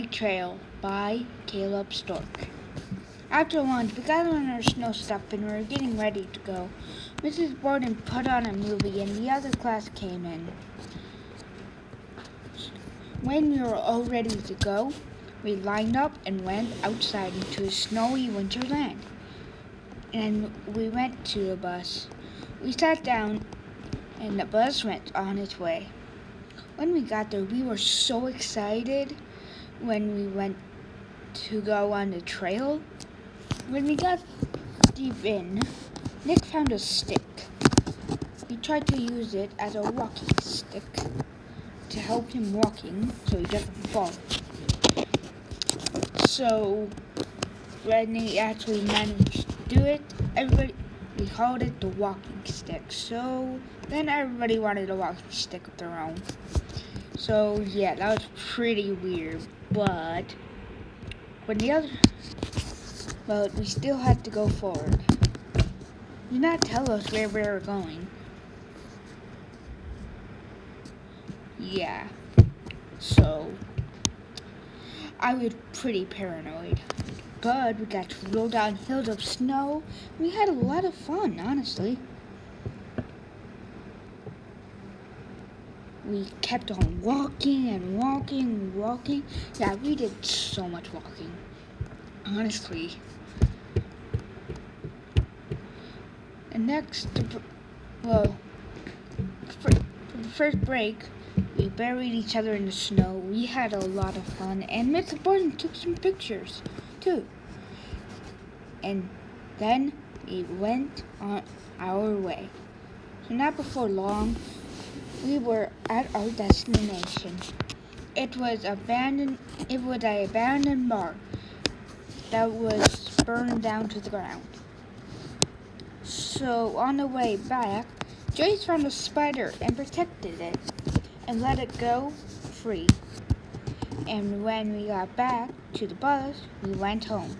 Scenic Trail by Caleb Stork. After lunch, we got on our snow stuff and we were getting ready to go. Mrs. Borden put on a movie and the other class came in. When we were all ready to go, we lined up and went outside into a snowy winterland. And we went to the bus. We sat down and the bus went on its way. When we got there, we were so excited when we went to go on the trail. When we got deep in, Nick found a stick. He tried to use it as a walking stick to help him walking so he doesn't fall. So when he actually managed to do it, we called it the walking stick. So then everybody wanted a walking stick of their own. So yeah, that was pretty weird, but we still had to go forward. Did not tell us where we were going. Yeah, so I was pretty paranoid. But we got to roll down hills of snow. We had a lot of fun, honestly. We kept on walking and walking and walking. Yeah, we did so much walking, honestly. And next, for the first break, we buried each other in the snow. We had a lot of fun, and Mr. Borden took some pictures, too. And then we went on our way. So not before long, we were at our destination. It was an abandoned bar that was burned down to the ground. So on the way back, Joyce found a spider and protected it and let it go free. And when we got back to the bus, we went home.